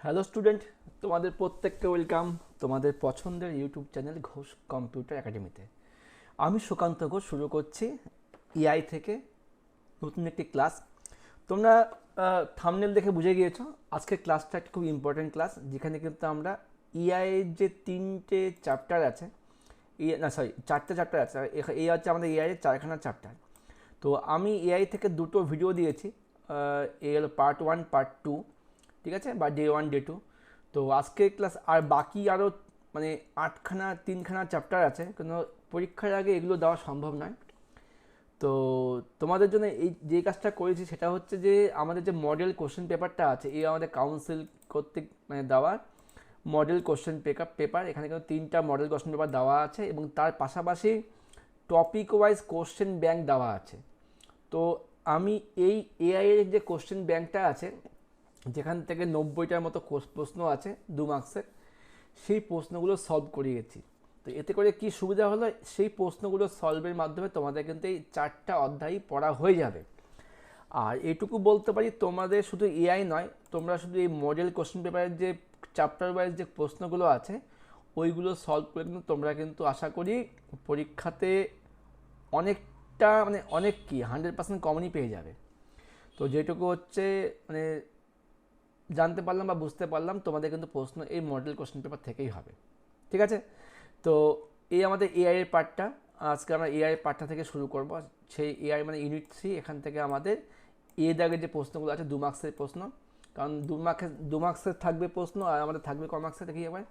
Hello student, তোমাদের প্রত্যেককে welcome তোমাদের পছন্দের ইউটিউব চ্যানেল ঘোষ কম্পিউটার একাডেমিতে। আমি সুকান্ত ঘোষ শুরু করছি ইআই থেকে নতুন একটি ক্লাস। তোমরা থাম্বনেল দেখে বুঝে গিয়েছো আজকের ক্লাসটা একটা খুব ইম্পর্টেন্ট ক্লাস, যেখানে কিন্তু আমরা ইআই এর যে তিনটে চ্যাপ্টার আছে, চারটে চ্যাপ্টার আছে। এই হচ্ছে আমাদের এআই এর চারখানা চ্যাপ্টার। তো আমি এআই থেকে দুটো ভিডিও দিয়েছি, এই হলো পার্ট 1 পার্ট 2, ঠিক আছে, বা ডে 1 ডে 2। তো আজকের ক্লাস আর বাকি আরও মানে তিনখানা চ্যাপ্টার আছে, কিন্তু পরীক্ষার আগে এগুলো দেওয়া সম্ভব নয়। তো তোমাদের জন্য এই যে কাজটা করেছি সেটা হচ্ছে যে আমাদের যে মডেল কোশ্চেন পেপারটা আছে, এই আমাদের কাউন্সিল কর্তৃক মানে দেওয়া মডেল কোশ্চেন পেপার। এখানে কিন্তু তিনটা মডেল কোশ্চেন পেপার দেওয়া আছে এবং তার পাশাপাশি টপিক ওয়াইজ কোশ্চেন ব্যাংক দেওয়া আছে। তো আমি এই এআই এর যে কোশ্চেন ব্যাংকটা আছে, যেখান থেকে 90টার মতো প্রশ্ন আছে 2 মার্কসের, সেই প্রশ্নগুলো সলভ করিয়েছি। তো এতে করে কি সুবিধা হলো, সেই প্রশ্নগুলো সলভের মাধ্যমে তোমাদের কিন্তু এই 4টা অধ্যায় পড়া হয়ে যাবে। আর এটুকু বলতে পারি, তোমাদের শুধু এআই নয়, তোমরা শুধু এই মডেল কোশ্চেন পেপারের যে চ্যাপ্টার ওয়াইজ যে প্রশ্নগুলো আছে ওইগুলো সলভ করে কিন্তু তোমরা কিন্তু আশা করি পরীক্ষাতে অনেকটা মানে অনেক কি 100% কমনই পেয়ে যাবে। তো যেটুকু হচ্ছে মানে জানতে পারলাম বা বুঝতে পারলাম, তোমাদের কিন্তু প্রশ্ন এই মডেল কোশ্চেন পেপার থেকেই হবে, ঠিক আছে। তো এই আমাদের এআই এর পার্টটা, আজকে আমরা এআই এর পার্টটা থেকে শুরু করব। সেই এআই মানে ইউনিট 3, এখান থেকে আমাদের দাগের যে প্রশ্নগুলো আছে 2 মার্কসের প্রশ্ন, কারণ 2 মার্কসের থাকবে প্রশ্ন, আর আমাদের থাকবে ক মার্কসের দেখি এবার।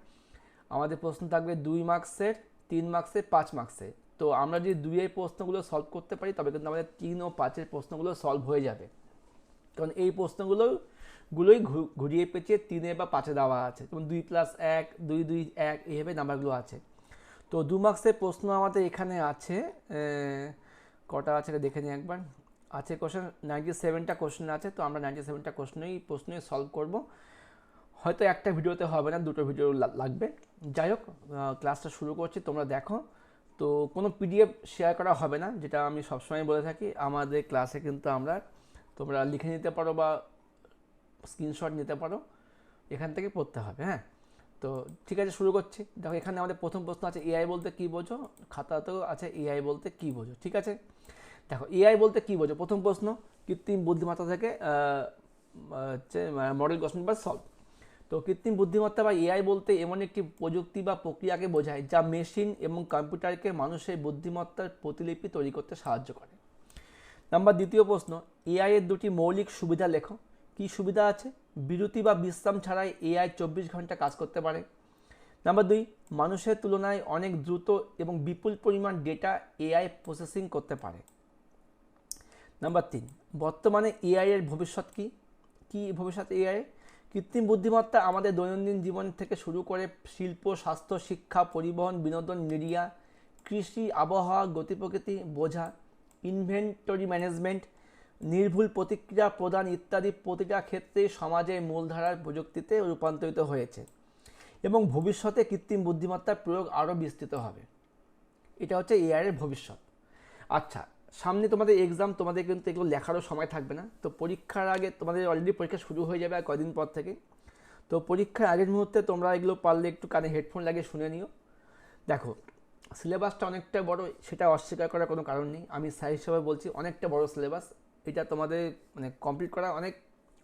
আমাদের প্রশ্ন থাকবে 2 মার্কসের, 3 মার্কসের, 5 মার্কসের। তো আমরা যদি 2 প্রশ্নগুলো সলভ করতে পারি তবে কিন্তু আমাদের 3 ও 5 প্রশ্নগুলো সলভ হয়ে যাবে, কারণ এই প্রশ্নগুলোই ঘুরিয়ে পেঁচিয়ে 3 বা 5 দেওয়া আছে, যেমন 2+1, 2, 2, 1 এইভাবে নাম্বারগুলো আছে। তো 2 মার্কসের প্রশ্ন আমাদের এখানে আছে, কটা আছে এটা দেখে নিই একবার। আছে কোশ্চেন 97টা কোশ্চেন আছে। তো আমরা 97টা প্রশ্নই সলভ করব। হয়তো একটা ভিডিওতে হবে না, দুটো ভিডিও লাগবে। যাই হোক, ক্লাসটা শুরু করছি, তোমরা দেখো। তো কোনো পিডিএফ শেয়ার করা হবে না, যেটা আমি সবসময় বলে থাকি। আমাদের ক্লাসে কিন্তু তোমরা লিখে নিতে পারো বা স্ক্রিনশট নিতে পারো, এখান থেকে পড়তে হবে, হ্যাঁ। তো ঠিক আছে, শুরু করছি। দেখো এখানে আমাদের প্রথম প্রশ্ন আছে এআই বলতে কী বোঝো, খাতাতেও আছে এআই বলতে কী বোঝো, ঠিক আছে। দেখো এআই বলতে কী বোঝো, প্রথম প্রশ্ন কৃত্রিম বুদ্ধিমত্তা থেকে হচ্ছে মডেল কোশ্চেন বা সলভ। তো কৃত্রিম বুদ্ধিমত্তা বা এআই বলতে এমন একটি প্রযুক্তি বা প্রক্রিয়াকে বোঝায় যা মেশিন এবং কম্পিউটারকে মানুষের বুদ্ধিমত্তার প্রতিলিপি তৈরি করতে সাহায্য করে। দ্বিতীয় প্রশ্ন, এআই এর দুটি মৌলিক সুবিধা লেখো। কি সুবিধা আছে? বিরতি বা বিশ্রাম ছাড়াই এআই 24 ঘন্টা কাজ করতে পারে। 2, মানুষের তুলনায় অনেক দ্রুত এবং বিপুল পরিমাণ ডেটা এআই প্রসেসিং করতে পারে। 3, বর্তমানে এআই এর ভবিষ্যৎ কি? কি ভবিষ্যৎ এআই? কৃত্রিম বুদ্ধিমত্তা আমাদের দৈনন্দিন জীবন থেকে শুরু করে শিল্প, স্বাস্থ্য, শিক্ষা, পরিবহন, বিনোদন, মিডিয়া, কৃষি, আবহাওয়া, গতি প্রকৃতি বোঝা, ইনভেন্টরি ম্যানেজমেন্ট, নির্ভুল প্রতিক্রিয়া প্রদান ইত্যাদি প্রতিটা ক্ষেত্রে সমাজের মূলধারার প্রযুক্তিতে রূপান্তরিত হয়েছে এবং ভবিষ্যতে কৃত্রিম বুদ্ধিমত্তার প্রয়োগ আরও বিস্তৃত হবে। এটা হচ্ছে এআই এর ভবিষ্যৎ। আচ্ছা, সামনে তোমাদের এক্সাম, তোমাদের কিন্তু এগুলো লেখারও সময় থাকবে না। তো পরীক্ষার আগে তোমাদের অলরেডি পরীক্ষা শুরু হয়ে যাবে আর কদিন পর থেকে। তো পরীক্ষার আগের মুহূর্তে তোমরা এগুলো পারলে একটু কানে হেডফোন লাগিয়ে শুনে নিও। দেখো সিলেবাসটা অনেকটা বড়, সেটা অস্বীকার করার কোনো কারণ নেই। আমি স্যার হিসেবে বলছি অনেকটা বড় সিলেবাস, এটা তোমাদের মানে কমপ্লিট করা অনেক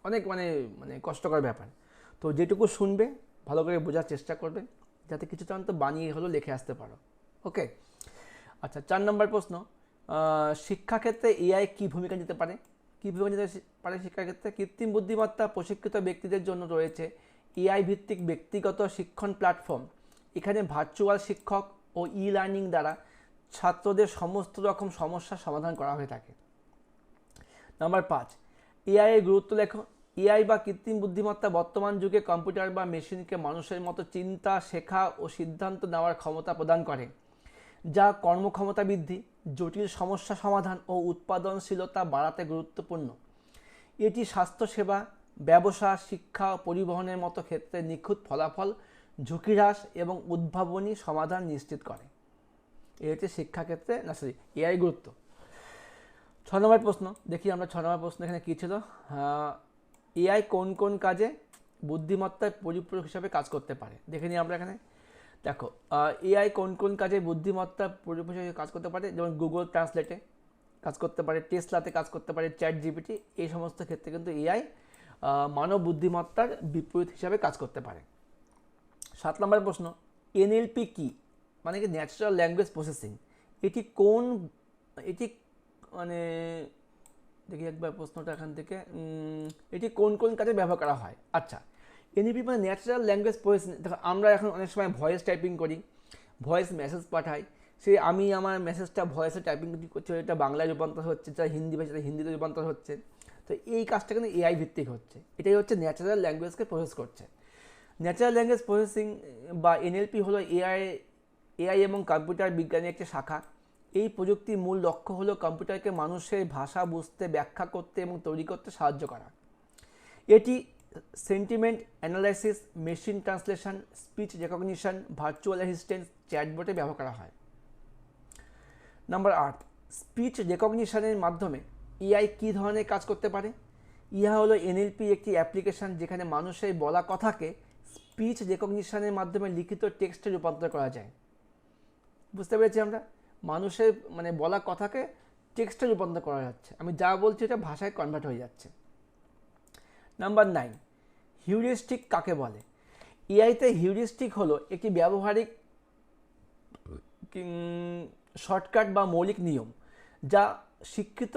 অনেক মানে মানে কষ্টকর ব্যাপার। তো যেটুকু শুনবে ভালো করে বোঝার চেষ্টা করবে, যাতে কিছুটা অন্তত বানিয়ে হলেও লিখে আসতে পারো। ওকে। আচ্ছা, 4 নম্বর প্রশ্ন, শিক্ষাক্ষেত্রে এআই কী ভূমিকা নিতে পারে? কী ভূমিকা নিতে পারে শিক্ষাক্ষেত্রে? কৃত্রিম বুদ্ধিমত্তা প্রশিক্ষিত ব্যক্তিদের জন্য রয়েছে এআই ভিত্তিক ব্যক্তিগত শিক্ষণ প্ল্যাটফর্ম। এখানে ভার্চুয়াল শিক্ষক ও ই লার্নিং দ্বারা ছাত্রদের সমস্ত রকম সমস্যার সমাধান করা হয়ে থাকে। 5, এআই এর গুরুত্ব লেখো। এআই বা কৃত্রিম বুদ্ধিমত্তা বর্তমান যুগে কম্পিউটার বা মেশিনকে মানুষের মতো চিন্তা, শেখা ও সিদ্ধান্ত নেওয়ার ক্ষমতা প্রদান করে, যা কর্মক্ষমতা বৃদ্ধি, জটিল সমস্যা সমাধান ও উৎপাদনশীলতা বাড়াতে গুরুত্বপূর্ণ। এটি স্বাস্থ্যসেবা, ব্যবসা, শিক্ষা ও পরিবহনের মতো ক্ষেত্রে নিখুঁত ফলাফল, ঝুঁকি হ্রাস এবং উদ্ভাবনী সমাধান নিশ্চিত করে। এই হচ্ছে শিক্ষাক্ষেত্রে এআই গুরুত্ব। 6 নম্বর প্রশ্ন দেখি আমরা। 6 নম্বর প্রশ্ন এখানে কী ছিল? এআই কোন কোন কাজে বুদ্ধিমত্তার পরিপূরক হিসাবে কাজ করতে পারে। দেখে নিই আমরা এখানে। দেখো এআই কোন কোন কাজে বুদ্ধিমত্তা পরিপূরক হিসাবে কাজ করতে পারে, যেমন গুগল ট্রান্সলেটে কাজ করতে পারে, টেসলাতে কাজ করতে পারে, চ্যাট জিপিটি, এই সমস্ত ক্ষেত্রে কিন্তু এআই মানব বুদ্ধিমত্তার বিপরীত হিসাবে কাজ করতে পারে। 7 নম্বর প্রশ্ন, এনএলপি কি, মানে কি ন্যাচারাল ল্যাঙ্গুয়েজ প্রসেসিং, এটি মানে দেখি একবার প্রশ্নটা এখান থেকে, এটি কোন কোন কাজে ব্যবহার করা হয়। আচ্ছা, এনএলপি মানে ন্যাচারাল ল্যাঙ্গুয়েজ প্রসেসিং। দেখো আমরা এখন অনেক সময় ভয়েস টাইপিং করি, ভয়েস মেসেজ পাঠাই, সে আমি আমার মেসেজটা ভয়েসে টাইপিং করছি, এটা বাংলায় রূপান্তর হচ্ছে, যা হিন্দি ভাষাতে হিন্দিতে রূপান্তর হচ্ছে। তো এই কাজটা কিন্তু এআই ভিত্তিক হচ্ছে, এটাই হচ্ছে ন্যাচারাল ল্যাঙ্গুয়েজকে প্রসেস করছে। ন্যাচারাল ল্যাঙ্গুয়েজ প্রসেসিং বা এনএলপি হলো এআই এবং কম্পিউটার বিজ্ঞানের একটি শাখা। এই প্রযুক্তির মূল লক্ষ্য হলো কম্পিউটারকে মানুষের ভাষা বুঝতে, ব্যাখ্যা করতে এবং তৈরি করতে সাহায্য করা। এটি sentiment analysis, machine translation, speech recognition, virtual assistant, চ্যাটবটে ব্যবহার করা হয়। নাম্বার 8, স্পিচ রেকগনিশনের মাধ্যমে এআই কী ধরনের কাজ করতে পারে। ইহা হলো এনএলপি একটি অ্যাপ্লিকেশন যেখানে মানুষের বলা কথাকে স্পিচ রেকগনিশনের মাধ্যমে লিখিত টেক্সটে রূপান্তর করা যায়। বুঝতে পেরেছি আমরা, মানুষের মানে বলা কথাকে টেক্সটে রূপান্তর করা যাচ্ছে, আমি যা বলছি এটা ভাষায় কনভার্ট হয়ে যাচ্ছে। নাম্বার 9, হিউরিস্টিক কাকে বলে। এআইতে হিউরিস্টিক হলো একটি ব্যবহারিক শর্টকাট বা মৌলিক নিয়ম যা শিক্ষিত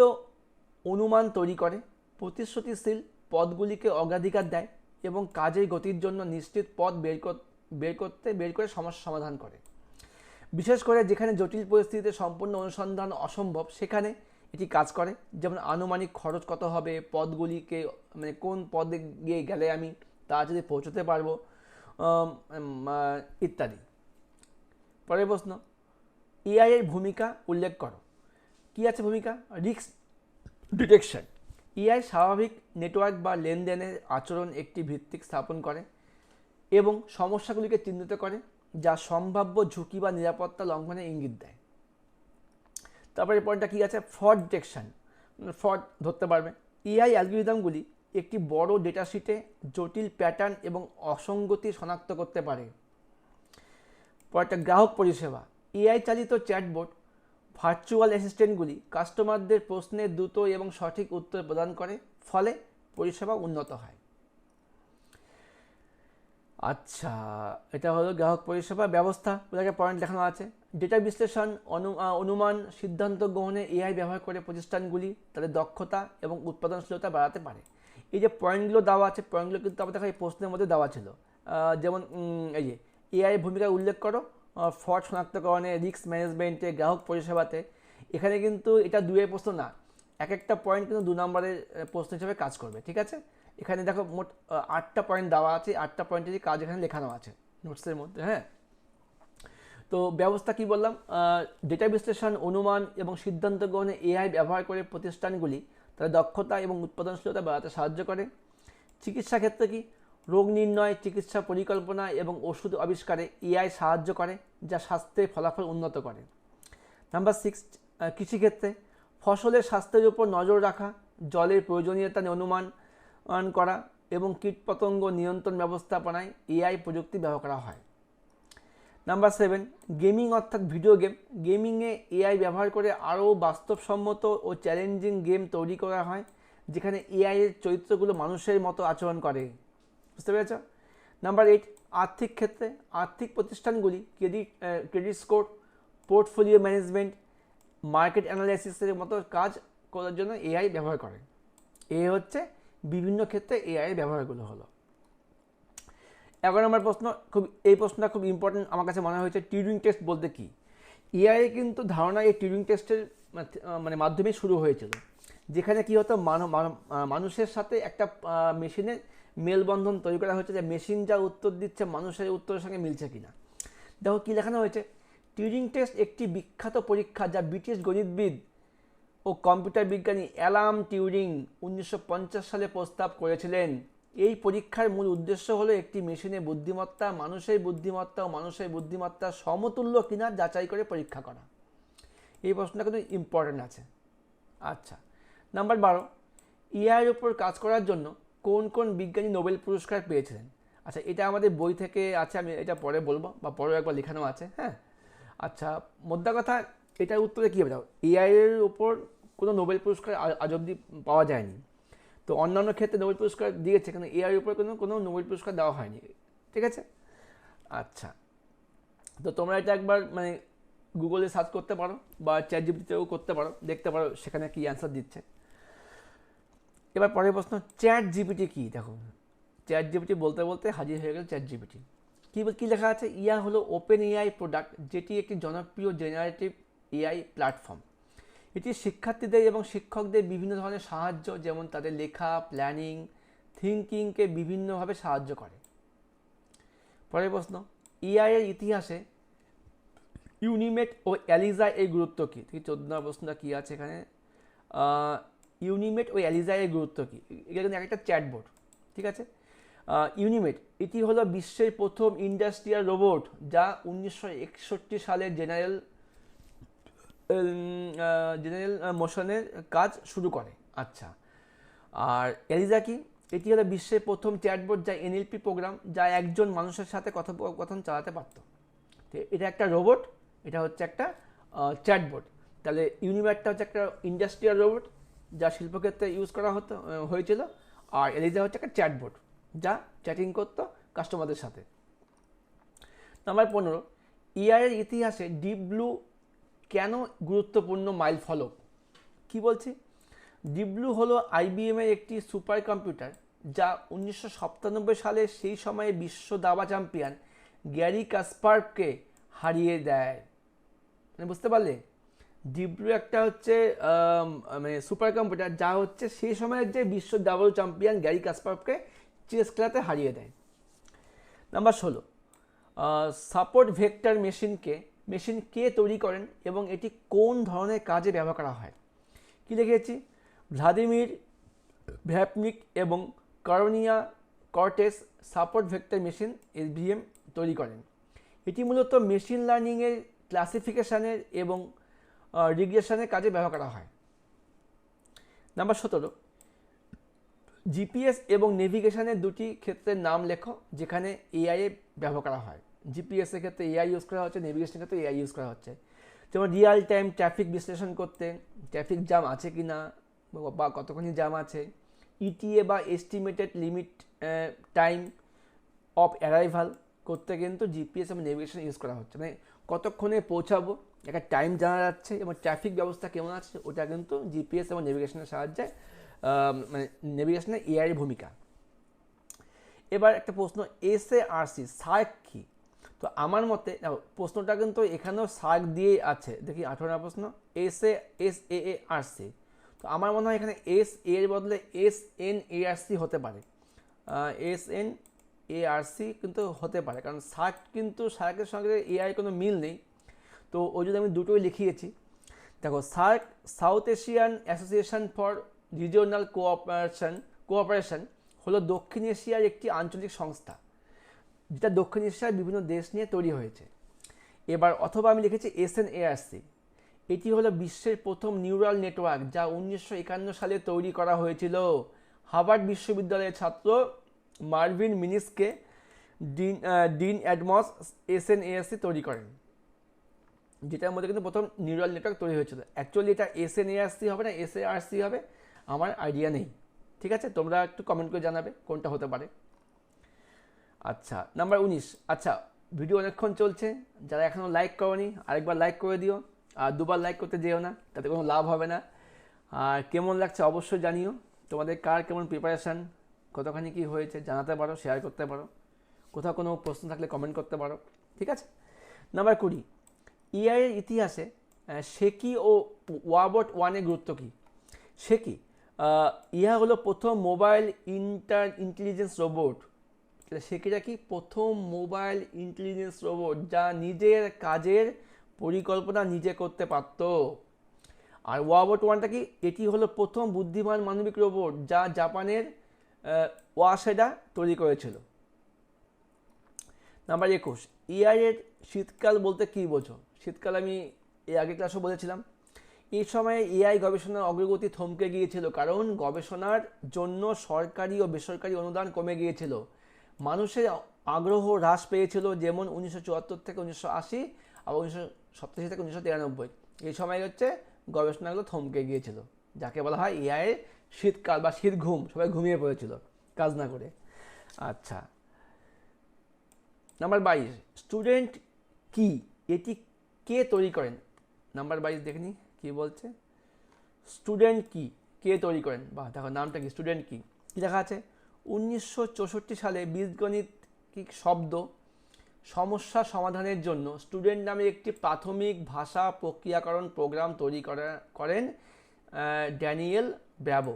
অনুমান তৈরি করে, প্রতিশ্রুতিশীল পথগুলিকে অগ্রাধিকার দেয় এবং কাজের গতির জন্য নিশ্চিত পথ বের করে সমস্যা সমাধান করে। বিশেষ করে যেখানে জটিল পরিস্থিতিতে সম্পূর্ণ অনুসন্ধান অসম্ভব, সেখানে এটি কাজ করে। যেমন আনুমানিক খরচ কত হবে, পথগুলিকে মানে কোন পথে গিয়ে গেলে আমি তাড়াতাড়ি পৌঁছতে পারবো, ইত্যাদি। পরের প্রশ্ন, এআই এর ভূমিকা উল্লেখ করো। কি আছে ভূমিকা? Risk detection. এআই স্বাভাবিক নেটওয়ার্ক বা লেনদেনের আচরণ একটি ভিত্তিক স্থাপন করে এবং সমস্যাগুলিকে চিহ্নিত করে যা সম্ভাব্য ঝুঁকি বা নিরাপত্তা লঙ্ঘনের ইঙ্গিত দেয়। তারপরে পয়েন্টটা কী আছে? ফ্রড ডিটেকশন, ফ্রড ধরতে পারবে। এআই অ্যালগরিদমগুলি একটি বড় ডেটাশিটে জটিল প্যাটার্ন এবং অসঙ্গতি শনাক্ত করতে পারে। পরেরটা গ্রাহক পরিষেবা। এআই চালিত চ্যাটবট, ভার্চুয়াল অ্যাসিস্ট্যান্টগুলি কাস্টমারদের প্রশ্নের দ্রুত এবং সঠিক উত্তর প্রদান করে, ফলে পরিষেবা উন্নত হয়। আচ্ছা, এটা হলো গ্রাহক পরিষেবা ব্যবস্থা, ওটাকে পয়েন্ট দেখানো আছে। ডেটা বিশ্লেষণ, অনুমান, সিদ্ধান্ত গ্রহণে এআই ব্যবহার করে প্রতিষ্ঠানগুলি তাদের দক্ষতা এবং উৎপাদনশীলতা বাড়াতে পারে। এই যে পয়েন্টগুলো দেওয়া আছে, পয়েন্টগুলো কিন্তু আমাদের এই প্রশ্নের মধ্যে দেওয়া ছিল। যেমন এই যে এআই ভূমিকা উল্লেখ করো ফ্রড শনাক্তকরণে, রিস্ক ম্যানেজমেন্টে, গ্রাহক পরিষেবাতে। এখানে কিন্তু এটা 2-এর প্রশ্ন না, এক একটা পয়েন্ট কিন্তু 2 নম্বরের প্রশ্ন হিসেবে কাজ করবে, ঠিক আছে। এখানে দেখো মোট 8টা পয়েন্ট দেওয়া আছে, 8টা পয়েন্টেরই কাজ এখানে লেখানো আছে নোটসের মধ্যে। হ্যাঁ, তো ব্যবস্থা কি বললাম? ডেটা বিশ্লেষণ, অনুমান এবং সিদ্ধান্ত গ্রহণে এআই ব্যবহার করে প্রতিষ্ঠানগুলি তাদের দক্ষতা এবং উৎপাদনশীলতা বাড়াতে সাহায্য করে। চিকিৎসা ক্ষেত্রে কি? রোগ নির্ণয়, চিকিৎসা পরিকল্পনা এবং ওষুধ আবিষ্কারে এআই সাহায্য করে, যা স্বাস্থ্যের ফলাফল উন্নত করে। নাম্বার 6, কৃষিক্ষেত্রে ফসলের স্বাস্থ্যের উপর নজর রাখা, জলের প্রয়োজনীয়তা অনুমান করা এবং কীটপতঙ্গ নিয়ন্ত্রণ ব্যবস্থাপনায় এআই প্রযুক্তি ব্যবহার করা হয়। নাম্বার 7, গেমিং অর্থাৎ ভিডিও গেম। গেমিংয়ে এআই ব্যবহার করে আরও বাস্তবসম্মত ও চ্যালেঞ্জিং গেম তৈরি করা হয়, যেখানে এআই এর চরিত্রগুলো মানুষের মতো আচরণ করে। বুঝতে পেরেছ? নাম্বার 8, আর্থিক ক্ষেত্রে আর্থিক প্রতিষ্ঠানগুলি credit score, portfolio management, market অ্যানালাইসিসের মতো কাজ করার জন্য এআই ব্যবহার করে। এই হচ্ছে বিভিন্ন ক্ষেত্রে এআই এর ব্যবহারগুলো হলো। 11 নম্বর প্রশ্ন, এই প্রশ্নটা খুব ইম্পর্টেন্ট আমার কাছে মনে হয়েছে। টিউরিং টেস্ট বলতে কি? এআই কিন্তু ধারণা এই টিউরিং টেস্টের মানে মাধ্যমে শুরু হয়েছিল, যেখানে কি হতো মানুষের সাথে একটা মেশিনের মেলবন্ধন তৈরি করা হয়েছে, যে মেশিন যা উত্তর দিচ্ছে মানুষের উত্তরের সঙ্গে মিলছে কিনা। দেখো কি লেখানো হয়েছে, টিউরিং টেস্ট একটি বিখ্যাত পরীক্ষা যা ব্রিটিশ গণিতবিদ ও কম্পিউটার বিজ্ঞানী অ্যালান টিউরিং 1950 সালে প্রস্তাব করেছিলেন। এই পরীক্ষার মূল উদ্দেশ্য হলো একটি মেশিনের বুদ্ধিমত্তা মানুষের বুদ্ধিমত্তা ও মানুষের বুদ্ধিমত্তা সমতুল্য কিনা যাচাই করে পরীক্ষা করা। এই প্রশ্নটা কিন্তু ইম্পর্টেন্ট আছে। আচ্ছা, নাম্বার 12, এআইয়ের উপর কাজ করার জন্য কোন কোন বিজ্ঞানী নোবেল পুরস্কার পেয়েছিলেন? আচ্ছা, এটা আমাদের বই থেকে আছে, আমি এটা পরে বলবো বা পরেও একবার লেখানো আছে। হ্যাঁ, আচ্ছা, মোদ্দা কথা এটার উত্তরে কী হবে, এআই এর ওপর কোনো নোবেল পুরস্কার আজ অবধি পাওয়া যায়নি। তো অন্যান্য ক্ষেত্রে নোবেল পুরস্কার দিয়েছে, কিন্তু এআই এর উপরে কোনো নোবেল পুরস্কার দেওয়া হয়নি। ঠিক আছে। আচ্ছা, তো তোমরা এটা একবার মানে গুগলে সার্চ করতে পারো বা চ্যাট জিপিটিতেও করতে পারো, দেখতে পারো সেখানে কি অ্যান্সার দিচ্ছে। এবার পরের প্রশ্ন, চ্যাট জিপিটি কি? দেখো, চ্যাট জিপিটি বলতে বলতে হাজির হয়ে গেল চ্যাট জিপিটি। কী লেখা আছে? ইয়া হলো ওপেন এআই প্রোডাক্ট, যেটি একটি জনপ্রিয় জেনারেটিভ এআই প্ল্যাটফর্ম। এটি শিক্ষার্থীদের এবং শিক্ষকদের বিভিন্ন ধরনের সাহায্য, যেমন তাদের লেখা, প্ল্যানিং, থিঙ্কিংকে বিভিন্নভাবে সাহায্য করে। পরের প্রশ্ন, এআই এর ইতিহাসে ইউনিমেট ও এলিজা এর গুরুত্ব কী? 14 নম্বর প্রশ্নটা কী আছে এখানে? ইউনিমেট ও এলিজা এর গুরুত্ব কী? এটা কিন্তু একটা চ্যাটবোর্ড। ঠিক আছে। ইউনিমেট এটি হলো বিশ্বের প্রথম ইন্ডাস্ট্রিয়াল রোবট, যা 1961 সালে জেনারেল মোশনের কাজ শুরু করে। আচ্ছা, আর এলিজা কি? এটি হলো বিশ্বের প্রথম চ্যাটবোর্ড যা এনএলপি প্রোগ্রাম, যা একজন মানুষের সাথে কথোপকথন চালাতে পারত। তো এটা একটা রোবট, এটা হচ্ছে একটা চ্যাটবোর্ড। তাহলে ইউনিমেটটা হচ্ছে একটা ইন্ডাস্ট্রিয়াল রোবট যা শিল্পক্ষেত্রে ইউজ করা হয়েছিল, আর এলিজা হচ্ছে একটা চ্যাটবোর্ড যা চ্যাটিং করতো কাস্টমারদের সাথে। নাম্বার 15, এআই এর ইতিহাসে ডিপ ব্লু কেন গুরুত্বপূর্ণ মাইল ফলক? কি বলছি? ডিপ ব্লু হলো আইবিএম এর একটি সুপার কম্পিউটার, যা 1997 সালে সেই সময়ে বিশ্ব দাবা চ্যাম্পিয়ন গ্যারি কাসপারভকে হারিয়ে দেয়। মানে বুঝতে পারলে, ডিপ ব্লু একটা হচ্ছে মানে সুপার কম্পিউটার, যা হচ্ছে সেই সময়ের যে বিশ্ব দাবা চ্যাম্পিয়ন গ্যারি কাসপারভকে চেস খেলাতে হারিয়ে দেয়। নাম্বার 16, সাপোর্ট ভেক্টর মেশিন কে তৈরি করেন এবং এটি কোন ধরনের কাজে ব্যবহার করা হয়? কি লিখেছি? ভ্লাদিমির ভ্যাপনিক এবং কারোনিয়া কর্টেস সাপোর্ট ভেক্টর মেশিন এসভিএম তৈরি করেন। এটি মূলত মেশিন লার্নিংয়ের ক্লাসিফিকেশানের এবং রিগ্রেশনের কাজে ব্যবহার করা হয়। নাম্বার 17, জিপিএস এবং নেভিগেশনের দুটি ক্ষেত্রের নাম লেখো যেখানে এআই ব্যবহার করা হয়। জিপিএসের ক্ষেত্রে এআই ইউজ করা হচ্ছে, নেভিগেশনের ক্ষেত্রে এআই ইউজ করা হচ্ছে। যেমন রিয়াল টাইম ট্রাফিক বিশ্লেষণ করতে, ট্রাফিক জ্যাম আছে কি না বা কতখানি জ্যাম আছে। ইটিএ বা estimated limit time of arrival করতে কিন্তু জিপিএস এবং নেভিগেশন ইউজ করা হচ্ছে, মানে কতক্ষণে পৌঁছাবো একটা টাইম জানা যাচ্ছে এবং ট্রাফিক ব্যবস্থা কেমন আছে, ওটা কিন্তু জিপিএস এবং নেভিগেশনের সাহায্যে, মানে নেভিগেশনের এআই এর ভূমিকা। এবার একটা প্রশ্ন, এসএআরসি সার্ক কি? তো আমার মতে প্রশ্নটা কিন্তু এখানেও সার্ক দিয়েই আছে। দেখি 18 প্রশ্ন, এসএআরসি। তো আমার মনে হয় এখানে এস এর বদলে এসএনএআরসি হতে পারে। এসএনএআরসি কিন্তু হতে পারে, কারণ সার্ক কিন্তু সার্কের সঙ্গে এআই কোনো মিল নেই। তো ওই জন্য আমি দুটোই লিখিয়েছি। দেখো, SAARC south Asian association for regional cooperation হলো দক্ষিণ এশিয়ার একটি আঞ্চলিক সংস্থা, যেটা দক্ষিণ এশিয়ার বিভিন্ন দেশ নিয়ে তৈরি হয়েছে। এবার অথবা আমি লিখেছি এসএনএআরসি। এটি হলো বিশ্বের প্রথম নিউরাল নেটওয়ার্ক, যা 1951 সালে তৈরি করা হয়েছিল। হার্ভার্ড বিশ্ববিদ্যালয়ের ছাত্র মার্ভিন মিনিসকে ডিন অ্যাডমস এসএনএআরসি তৈরি করেন, যেটার মধ্যে কিন্তু প্রথম নিউরাল নেটওয়ার্ক তৈরি হয়েছিল। অ্যাকচুয়ালি এটা এসএনএআরসি হবে না এসএআরসি হবে, আমার আইডিয়া নেই। ঠিক আছে, তোমরা একটু কমেন্ট করে জানাবে কোনটা হতে পারে। আচ্ছা, নাম্বার 19। আচ্ছা, ভিডিও অনেকক্ষণ চলছে, যারা এখনও লাইক করোনি আরেকবার লাইক করে দিও, আর দুবার লাইক করতে যেও না, তাতে কোনো লাভ হবে না। আর কেমন লাগছে অবশ্যই জানিও, তোমাদের কার কেমন প্রিপারেশান, কতখানি কী হয়েছে জানাতে পারো, শেয়ার করতে পারো, কোথাও কোনো প্রশ্ন থাকলে কমেন্ট করতে পারো। ঠিক আছে। নাম্বার 20, এআই এর ইতিহাসে শেকি ও ওয়াবট ওয়ানের গুরুত্ব কী? শেকি ইহা হলো প্রথম মোবাইল ইন্টেলিজেন্স রোবট। শেকিটা কি? প্রথম মোবাইল ইন্টেলিজেন্স রোবট যা নিজের কাজের পরিকল্পনা নিজে করতে পারত। আর ওয়াবট ওয়ানটা কি? এটি হলো প্রথম বুদ্ধিমান মানবিক রোবট যা জাপানের ওয়াসেডা তৈরি করেছিল। নাম্বার 21, এআই এর শীতকাল বলতে কী বোঝো? শীতকাল আমি এর আগের ক্লাসও বলেছিলাম। এই সময়ে এআই গবেষণার অগ্রগতি থমকে গিয়েছিল, কারণ গবেষণার জন্য সরকারি ও বেসরকারি অনুদান কমে গিয়েছিল। মানুষের আগ্রহ হ্রাস পেয়েছিল, যেমন 1974 থেকে 1980 আবার 1987 থেকে 1993। এই সময় হচ্ছে গবেষণাগুলো থমকে গিয়েছিল, যাকে বলা হয় এআই এর শীতকাল বা শীত ঘুম। সবাই ঘুমিয়ে পড়েছিল কাজ না করে। আচ্ছা, নাম্বার 22, স্টুডেন্ট কি, এটি কে তৈরি করেন? নাম্বার 22 দেখে নি কি বলছে। স্টুডেন্ট কি, কে তৈরি করেন? বাহ, দেখো নামটা কি, স্টুডেন্ট কি কি লেখা আছে। 1964 সালে বীজগণিতিক শব্দ সমস্যা সমাধানের জন্য স্টুডেন্ট নামে একটি প্রাথমিক ভাষা প্রক্রিয়াকরণ প্রোগ্রাম তৈরি করেন ড্যানিয়েল ব্র্যাভো।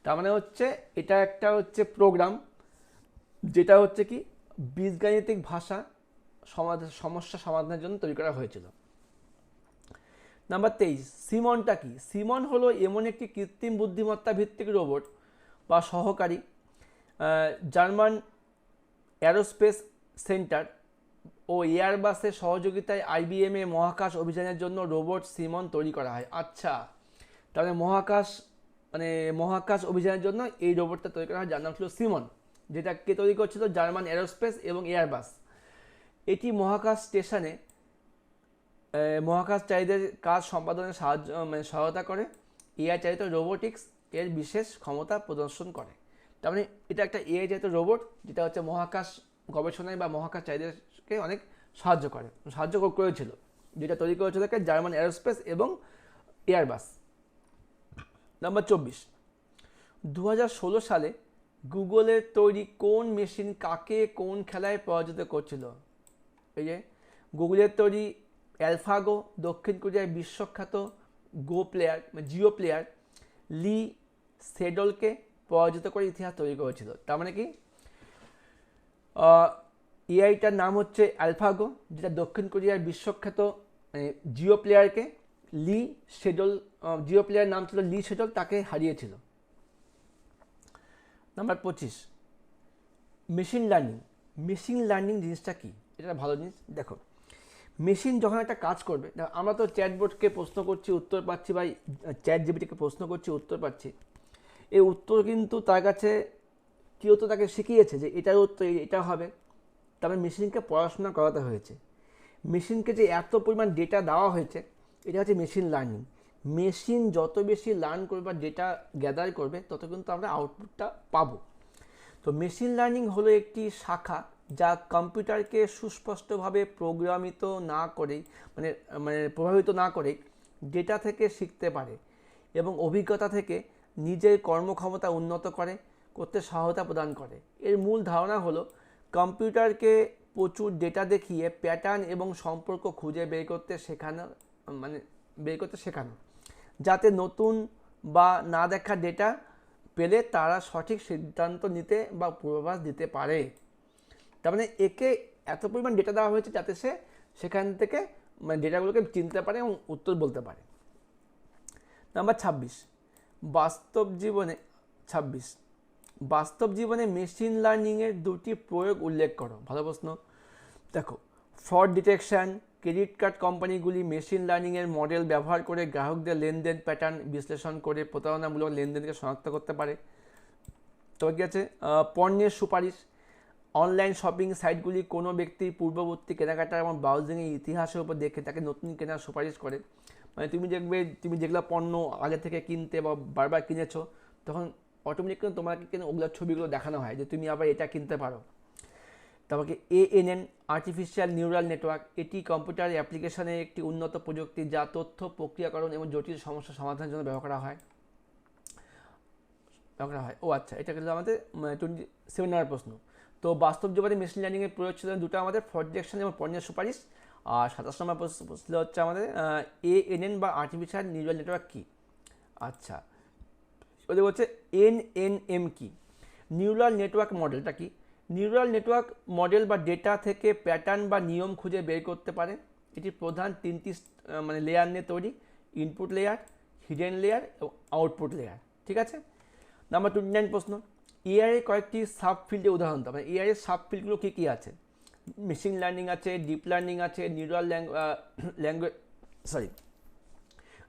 তার মানে হচ্ছে এটা একটা হচ্ছে প্রোগ্রাম, যেটা হচ্ছে কি বীজগাণিতিক ভাষা সমস্যা সমাধানের জন্য তৈরি করা হয়েছিল। নাম্বার 23, সিমনটা কি? সিমন হলো এমন একটি কৃত্রিম বুদ্ধিমত্তা ভিত্তিক রোবট বা সহকারী। জার্মান অ্যারোস্পেস সেন্টার ও এয়ারবাসের সহযোগিতায় IBM এ মহাকাশ অভিযানের জন্য রোবট সিমন তৈরি করা হয়। আচ্ছা, তাহলে মহাকাশ অভিযানের জন্য এই রোবটটা তৈরি করা হয়, যার নাম ছিল সিমন, যেটা কে তৈরি করছিল? জার্মান অ্যারোস্পেস এবং এয়ারবাস। এটি মহাকাশ স্টেশনে মহাকাশচারীদের কাজ সম্পাদনে সহায়তা করে। এআই চালিত রোবোটিক্স এর বিশেষ ক্ষমতা প্রদর্শন করে। তার মানে এটা একটা এআই চালিত রোবট, যেটা হচ্ছে মহাকাশ গবেষণায় বা মহাকাশচারীদেরকে অনেক সাহায্য করেছিল, যেটা তৈরি করেছিল জার্মান অ্যারোস্পেস এবং এয়ারবাস। নাম্বার 24, 2016 সালে গুগলের তৈরি কোন মেশিন কাকে কোন খেলায় পরাজিত করছিল? এই যে গুগলের তৈরি অ্যালফাগো দক্ষিণ কোরিয়ার বিশ্বখ্যাত জিও প্লেয়ার লি সেডলকে পরাজিত করে ইতিহাস তৈরি করেছিল। তার মানে কি এআইটার নাম হচ্ছে অ্যালফাগো, যেটা দক্ষিণ কোরিয়ার বিশ্বখ্যাত জিও প্লেয়ারকে জিও প্লেয়ার নাম ছিল লি সেডল, তাকে হারিয়েছিল। নাম্বার 25, মেশিন লার্নিং জিনিসটা কি? এটা ভালো জিনিস। দেখো, মেশিন যখন একটা কাজ করবে, আমরা তো চ্যাটবোর্ডকে প্রশ্ন করছি উত্তর পাচ্ছি, বা চ্যাট জিপিটিকে প্রশ্ন করছি উত্তর পাচ্ছি। এই উত্তর কিন্তু তার কাছে কেউ তো তাকে শিখিয়েছে যে এটার উত্তর এটা হবে। তবে মেশিনকে পড়াশোনা করাতে হয়েছে। মেশিনকে যে এত পরিমাণ ডেটা দেওয়া হয়েছে, এটা হচ্ছে মেশিন লার্নিং। মেশিন যত বেশি লার্ন করবে বা ডেটা গ্যাদার করবে, তত কিন্তু আমরা আউটপুটটা পাবো। তো মেশিন লার্নিং হলো একটি শাখা যা কম্পিউটারকে সুস্পষ্টভাবে প্রোগ্রামিত না করেই প্রভাবিত না করেই ডেটা থেকে শিখতে পারে এবং অভিজ্ঞতা থেকে নিজের কর্মক্ষমতা উন্নত করতে সহায়তা প্রদান করে। এর মূল ধারণা হলো কম্পিউটারকে প্রচুর ডেটা দেখিয়ে প্যাটার্ন এবং সম্পর্ক খুঁজে বের করতে শেখানো, যাতে নতুন বা না দেখা ডেটা পেলে তারা সঠিক সিদ্ধান্ত নিতে বা পূর্বাভাস দিতে পারে। তার মানে একে এত পরিমাণ ডেটা দেওয়া হয়েছে যাতে সে সেখান থেকে ডেটাগুলোকে চিনতে পারে এবং উত্তর বলতে পারে। নাম্বার 26, বাস্তব জীবনে মেশিন লার্নিংয়ের দুটি প্রয়োগ উল্লেখ করো। ভালো প্রশ্ন। দেখো, ফ্রড ডিটেকশন, ক্রেডিট কার্ড কোম্পানিগুলি মেশিন লার্নিংয়ের মডেল ব্যবহার করে গ্রাহকদের লেনদেন প্যাটার্ন বিশ্লেষণ করে প্রতারণামূলক লেনদেনকে শনাক্ত করতে পারে। তবে কি আছে, পণ্যের সুপারিশ, অনলাইন শপিং সাইটগুলি কোনো ব্যক্তির পূর্ববর্তী কেনাকাটা এবং ব্রাউজিংয়ের ইতিহাসের উপর দেখে তাকে নতুন কেনার সুপারিশ করে। মানে তুমি যেগুলো পণ্য আগে থেকে কিনতে বা বারবার কিনেছো, তখন অটোমেটিক তোমাকে কিন্তু ওগুলো ছবিগুলো দেখানো হয় যে তুমি আবার এটা কিনতে পারো। তারপরে ANN, আর্টিফিশিয়াল নিউরাল নেটওয়ার্ক, এটি কম্পিউটার অ্যাপ্লিকেশনের একটি উন্নত প্রযুক্তি যা তথ্য প্রক্রিয়াকরণ এবং জটিল সমস্যা সমাধানের জন্য ব্যবহার করা হয়। ও আচ্ছা, এটা কিন্তু আমাদের 27 নম্বর প্রশ্ন। তো বাস্তব জীবনে মেশিন লার্নিংয়ের প্রয়োগ ছিল দুটো, আমাদের ফ্রড ডিটেকশন এবং পণ্যের সুপারিশ। আর 27 নম্বর প্রশ্ন হচ্ছে আমাদের ANN বা আর্টিফিশিয়াল নিউরাল নেটওয়ার্ক কী। আচ্ছা, ওদের বলছে NNM কি। নিউরাল নেটওয়ার্ক মডেলটা কি? নিউরাল নেটওয়ার্ক মডেল বা ডেটা থেকে প্যাটার্ন বা নিয়ম খুঁজে বের করতে পারে। এটি প্রধান 3টি লেয়ার নিয়ে তৈরি: ইনপুট লেয়ার, হিডেন লেয়ার এবং আউটপুট লেয়ার। ঠিক আছে। নাম্বার 29 প্রশ্ন, এআই এর কয়েকটি সাব ফিল্ডের উদাহরণ দাও। এআই এর সাব ফিল্ডগুলো কী কী আছে? মেশিন লার্নিং আছে, ডিপ লার্নিং আছে,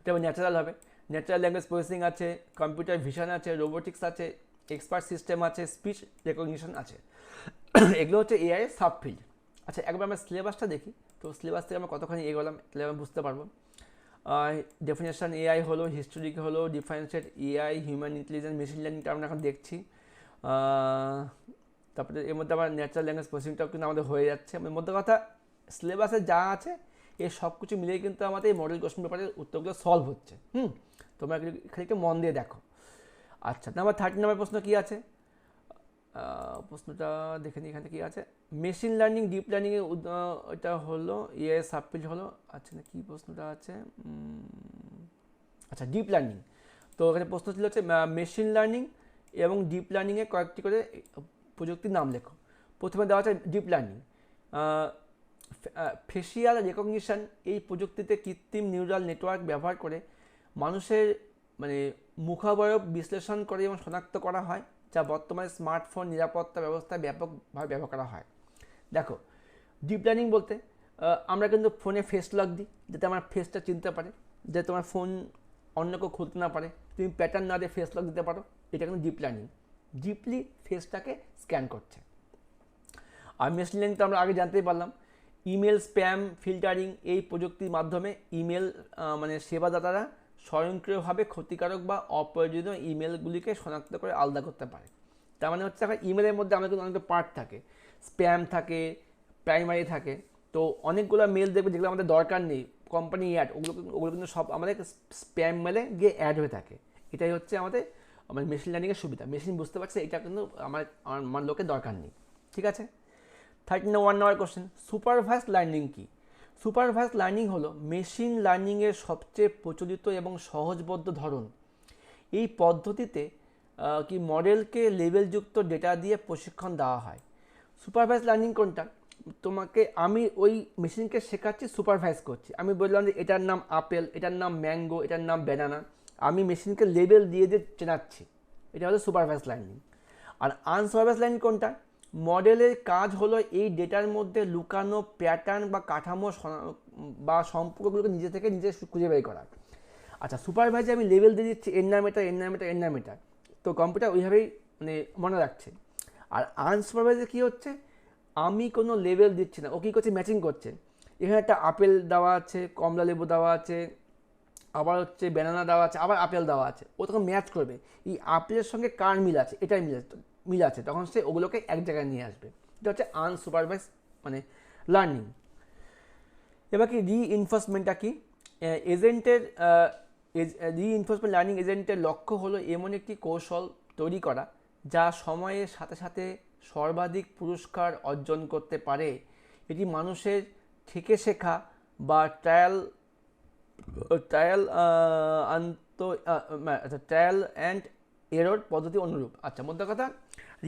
তবে ন্যাচারাল হবে। ন্যাচারাল ল্যাঙ্গুয়েজ প্রসেসিং আছে, কম্পিউটার ভিশন আছে, রোবোটিক্স আছে, এক্সপার্ট সিস্টেম আছে, স্পিচ রেকগনিশন আছে। এগুলো হচ্ছে এআই এর সাব ফিল্ড। আচ্ছা, একবার আমরা সিলেবাসটা দেখি। তো সিলেবাস থেকে আমরা কতখানি এগোলাম তাহলে আমরা বুঝতে পারবো। ডেফিনেশন এআই হলো, হিস্টোরিক হলো, differentiate AI, human intelligence, machine লার্নিংটা আমরা এখন দেখছি। তারপরে এর মধ্যে আবার ন্যাচারাল ল্যাঙ্গুয়েজ প্রসেসিংটাও কিন্তু আমাদের হয়ে যাচ্ছে। আমার মধ্যে কথা, সিলেবাসে যা আছে এই সব কিছু মিলিয়ে কিন্তু আমাদের এই মডেল কোশ্চেন পেপারের উত্তরগুলো সলভ হচ্ছে। তোমরা খালি একটু মন দিয়ে দেখো। আচ্ছা, নাম্বার 13 নম্বর প্রশ্ন কী আছে? প্রশ্নটা দেখে নিই এখানে কী আছে। মেশিন লার্নিং, ডিপ লার্নিংয়ে এটা হলো এআই সাবফিল্ড হলো। আচ্ছা, না কী প্রশ্নটা আছে? আচ্ছা, ডিপ লার্নিং। তো এখানে প্রশ্ন ছিল হচ্ছে মেশিন লার্নিং এবং ডিপ লার্নিংয়ে কয়েকটি করে প্রযুক্তির নাম লেখো। প্রথমে দেওয়া আছে ডিপ লার্নিং। ফেসিয়াল রেকগনিশন, এই প্রযুক্তিতে কৃত্রিম নিউরাল নেটওয়ার্ক ব্যবহার করে মানুষের মানে মুখাবয়ব বিশ্লেষণ করে এবং শনাক্ত করা হয়, যা বর্তমানে স্মার্টফোন নিরাপত্তা ব্যবস্থায় ব্যাপকভাবে ব্যবহার করা হয়। দেখো, ডিপ লার্নিং বলতে আমরা কিন্তু ফোনে ফেস লক দিই যাতে আমার ফেসটা চিনতে পারে, যাতে তোমার ফোন অন্য কেউ খুলতে না পারে, তুমি প্যাটার্ন না দিয়ে ফেস লক দিতে পারো। এটা কিন্তু ডিপ লার্নিং, ডিপলি ফেসটাকে স্ক্যান করছে। আর মেশিন লার্নিং তো আমরা আগে জানতেই পারলাম। ইমেল স্প্যাম ফিল্টারিং, এই প্রযুক্তির মাধ্যমে ইমেল মানে সেবাদাতারা স্বয়ংক্রিয়ভাবে ক্ষতিকারক বা অপ্রয়োজনীয় ইমেলগুলিকে শনাক্ত করে আলাদা করতে পারে। তার মানে হচ্ছে এখন ইমেলের মধ্যে আমাদের কিন্তু অনেকটা পার্ট থাকে, স্প্যাম থাকে, প্রাইমারি থাকে। তো অনেকগুলো মেল দেখবে যেগুলো আমাদের দরকার নেই, কোম্পানি অ্যাড, ওগুলো কিন্তু সব আমাদের স্প্যাম মেলে গিয়ে অ্যাড হয়ে থাকে। এটাই হচ্ছে আমাদের মেশিন লার্নিংয়ের সুবিধা। মেশিন বুঝতে পারছে এটা কিন্তু আমার লোকের দরকার নেই। ঠিক আছে। 31 নম্বর কোশ্চেন, সুপারভাইজড লার্নিং কি? সুপারভাইজড লার্নিং হলো মেশিন লার্নিংয়ের সবচেয়ে প্রচলিত এবং সহজবোধ্য ধরন। এই পদ্ধতিতে কি মডেলকে লেবেলযুক্ত ডেটা দিয়ে প্রশিক্ষণ দেওয়া হয়। সুপারভাইজড লার্নিং কোনটা? তোমাকে আমি ওই মেশিনকে শেখাচ্ছি, সুপারভাইজ করছি। আমি বললাম যে এটার নাম আপেল, এটার নাম ম্যাঙ্গো, এটার নাম ব্যানানা। আমি মেশিনকে লেবেল দিয়ে দিয়ে চেনাচ্ছি। এটা হলো সুপারভাইজড লার্নিং। আর আনসুপারভাইজড লার্নিং কোনটা? মডেলের কাজ হলো এই ডেটার মধ্যে লুকানো প্যাটার্ন বা কাঠামো বা সম্পর্কগুলোকে নিজে থেকে নিজে খুঁজে বের করা। আচ্ছা, সুপারভাইজে আমি লেভেল দিয়ে দিচ্ছি, এর নাম এটা, এর নাম এটা, এর নাম এটা, তো কম্পিউটার ওইভাবেই মানে মনে রাখছে। আর আনসুপারভাইজে কী হচ্ছে, আমি কোনো লেভেল দিচ্ছি না, ও কী করছে, ম্যাচিং করছে। এখানে একটা আপেল দেওয়া আছে, কমলা লেবু দেওয়া আছে, আবার হচ্ছে ব্যানানা দেওয়া আছে, আবার আপেল দেওয়া আছে। ও তখন ম্যাচ করবে এই আপেলের সঙ্গে কার মিল আছে, এটাই মিল আছে, তখন সে ওগুলোকে এক জায়গায় নিয়ে আসবে। এটা হচ্ছে আনসুপারভাইজ মানে লার্নিং। এবার কি রিইনফোর্সমেন্টটা কি? এজেন্টের রিইনফোর্সমেন্ট লার্নিং এজেন্টের লক্ষ্য হলো এমন একটি কৌশল তৈরি করা যা সময়ের সাথে সাথে সর্বাধিক পুরস্কার অর্জন করতে পারে। এটি মানুষের থেকে শেখা বা ট্রায়াল অ্যান্ড এরর পদ্ধতি অনুরূপ। আচ্ছা, মোদ্দা কথা,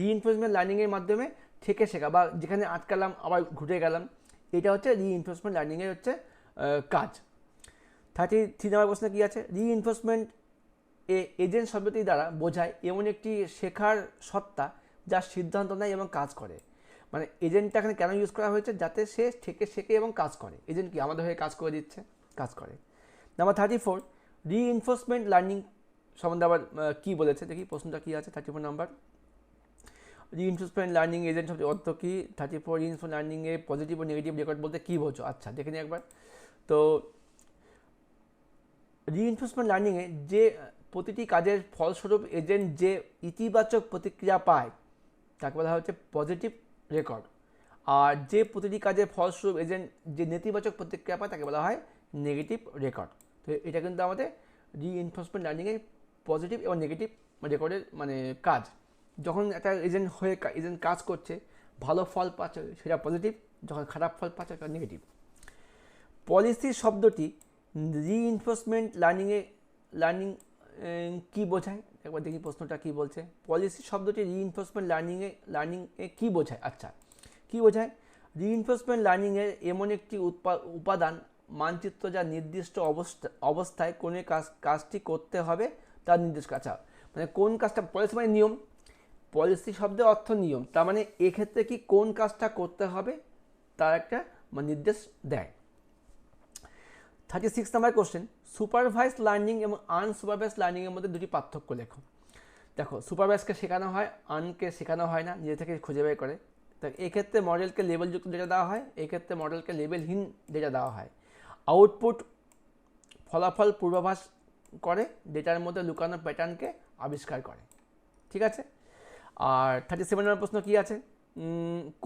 রিইনফোর্সমেন্ট লার্নিংয়ের মাধ্যমে থেকে শেখা বা যেখানে আটকালাম আবার ঘুরে গেলাম, এটা হচ্ছে রিইনফোর্সমেন্ট লার্নিংয়ের হচ্ছে কাজ। 33 নম্বর প্রশ্নে কী আছে? রিইনফোর্সমেন্ট এজেন্ট শব্দটি দ্বারা বোঝায় এমন একটি শেখার সত্তা যা সিদ্ধান্ত নেয় এবং কাজ করে। মানে এজেন্টটা এখানে কেন ইউজ করা হয়েছে? যাতে সে থেকে শেখে এবং কাজ করে। এজেন্ট কি আমাদের হয়ে কাজ করে দিচ্ছে? কাজ করে। নাম্বার 34, রিইনফোর্সমেন্ট লার্নিং সম্বন্ধে আবার কী বলেছে দেখি, প্রশ্নটা কী আছে 34 নাম্বার। রিইনফোর্সমেন্ট লার্নিং এজেন্ট শব্দের অর্থ কী? 34, রিইনফোর্সমেন্ট লার্নিংয়ে পজিটিভ ও নেগেটিভ রেকর্ড বলতে কী বোঝো? আচ্ছা, দেখে নিই একবার। তো রিইনফোর্সমেন্ট লার্নিংয়ে যে প্রতিটি কাজের ফলস্বরূপ এজেন্ট যে ইতিবাচক প্রতিক্রিয়া পায় তাকে বলা হচ্ছে পজিটিভ রেকর্ড। আর যে প্রতিটি কাজের ফলস্বরূপ এজেন্ট যে নেতিবাচক প্রতিক্রিয়া পায় তাকে বলা হয় নেগেটিভ রেকর্ড। তো এটা কিন্তু আমাদের রিইনফোর্সমেন্ট লার্নিংয়ের পজিটিভ এবং নেগেটিভ রেকর্ডের মানে কাজ। যখন একটা এজেন্ট কাজ করছে, ভালো ফল পাচ্ছে সেটা পজিটিভ, যখন খারাপ ফল পাচ্ছে সেটা নেগেটিভ। পলিসি শব্দটি রিইনফোর্সমেন্ট লার্নিং কী বোঝায়? একবার দেখি প্রশ্নটা কী বলছে। পলিসি শব্দটি রিইনফোর্সমেন্ট লার্নিংয়ে কী বোঝায়? আচ্ছা, কী বোঝায়? রিইনফোর্সমেন্ট লার্নিংয়ের এমন একটি উপাদান মানচিত্র যা নির্দিষ্ট অবস্থায় কোন কাজটি করতে হবে তার নির্দেশ। আচ্ছা, মানে কোন কাজটা, পলিসি মানে নিয়ম, পলিসি শব্দের অর্থ নিয়ম, তার মানে এক্ষেত্রে কি কোন কাজটা করতে হবে তার একটা নির্দেশ দেয়। 36 নম্বর কোশ্চেন, সুপারভাইজ লার্নিং এবং আনসুপারভাইজ লার্নিংয়ের মধ্যে দুটি পার্থক্য লেখো। দেখো, সুপারভাইজকে শেখানো হয়, আনকে শেখানো হয় না, নিজে থেকে খুঁজে বের করে। তো এক্ষেত্রে মডেলকে লেবেলযুক্ত ডেটা দেওয়া হয়, এক্ষেত্রে মডেলকে লেবেলহীন ডেটা দেওয়া হয়। আউটপুট ফলাফল পূর্বাভাস করে, ডেটার মধ্যে লুকানো প্যাটার্নকে আবিষ্কার করে। ঠিক আছে। আর 37 নম্বর প্রশ্ন কী আছে,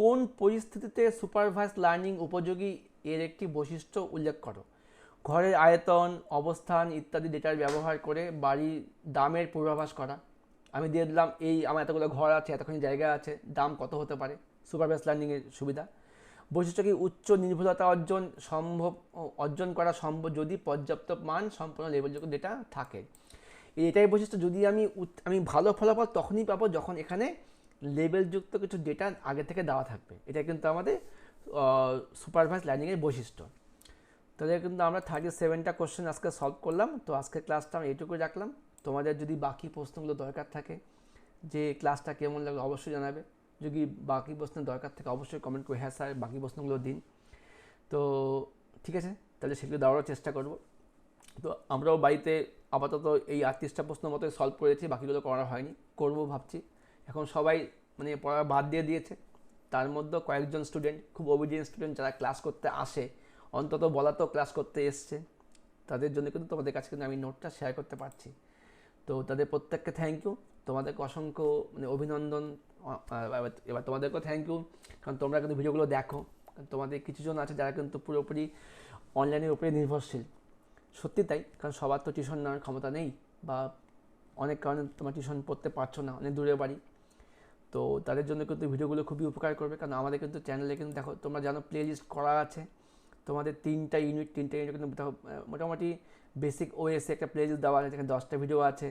কোন পরিস্থিতিতে সুপারভাইজ লার্নিং উপযোগী এর একটি বৈশিষ্ট্য উল্লেখ করো। ঘরের আয়তন, অবস্থান ইত্যাদি ডেটার ব্যবহার করে বাড়ির দামের পূর্বাভাস করা। আমি দিয়ে দিলাম এই আমার এতগুলো ঘর আছে, এতখানি জায়গা আছে, দাম কত হতে পারে, সুপারভাইজ লার্নিংয়ের সুবিধা। বৈশিষ্ট্য কি, উচ্চ নির্ভুলতা অর্জন করা সম্ভব যদি পর্যাপ্ত মান সম্পন্ন লেবেলযুক্ত ডেটা থাকে। এটাই বৈশিষ্ট্য, যদি আমি ভালো ফলাফল তখনই পাবো যখন এখানে লেবেলযুক্ত কিছু ডেটা আগে থেকে দেওয়া থাকবে। এটা কিন্তু আমাদের সুপারভাইজ লার্নিংয়ের বৈশিষ্ট্য। তাহলে কিন্তু আমরা 37টা কোশ্চেন আজকে সলভ করলাম। তো আজকের ক্লাসটা আমি এইটুকুই রাখলাম। তোমাদের যদি বাকি প্রশ্নগুলো দরকার থাকে, যে ক্লাসটা কেমন লাগলো অবশ্যই জানাবে। যদি বাকি প্রশ্নের দরকার থাকে অবশ্যই কমেন্ট করে হ্যাঁ স্যার বাকি প্রশ্নগুলো দিন। তো ঠিক আছে, তাহলে সেগুলো দেওয়ার চেষ্টা করব। তো আমরাও বাড়িতে আপাতত এই 38টা প্রশ্ন মতোই সলভ করেছি, বাকিগুলো করা হয়নি, করবো ভাবছি। এখন সবাই মানে পড়া বাদ দিয়ে দিয়েছে, তার মধ্যেও কয়েকজন স্টুডেন্ট, খুব ওবিডিয়েন্ট স্টুডেন্ট যারা ক্লাস করতে আসে, অন্তত বলাতেও ক্লাস করতে এসছে, তাদের জন্য কিন্তু তোমাদের কাছে কিন্তু আমি নোটটা শেয়ার করতে পারছি। তো তাদের প্রত্যেককে থ্যাংক ইউ, তোমাদেরকে অসংখ্য মানে অভিনন্দন। এবার তোমাদেরকেও থ্যাংক ইউ, কারণ তোমরা কিন্তু ভিডিওগুলো দেখো। তোমাদের কিছুজন আছে যারা কিন্তু পুরোপুরি অনলাইনের উপরে নির্ভরশীল। সত্যি তাই, কারণ সবার তো টিউশন নেওয়ার ক্ষমতা নেই, বা অনেক কারণে তোমার টিউশন পড়তে পারছো না, অনেক দূরে বাড়ি। তো তাদের জন্য কিন্তু ভিডিওগুলো খুবই উপকার করবে, কারণ আমাদের কিন্তু চ্যানেলে কিন্তু দেখো তোমরা জানো প্লে লিস্ট করা আছে। তোমাদের তিনটা ইউনিট কিন্তু দেখো মোটামুটি বেসিক ওএসে একটা প্লে লিস্ট দেওয়া আছে, যেখানে 10টা ভিডিও আছে।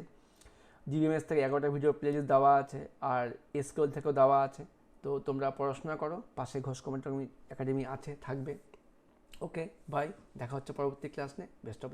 জিবিএমএস থেকে 11টা ভিডিও প্লে লিস্ট দেওয়া আছে, আর এসকিউএল থেকেও দেওয়া আছে। তো তোমরা পড়াশোনা করো, পাশে ঘোষ কম্পিউটার একাডেমি আছে, থাকবে। ওকে বাই, দেখা হচ্ছে পরবর্তী ক্লাস নিয়ে। Best of.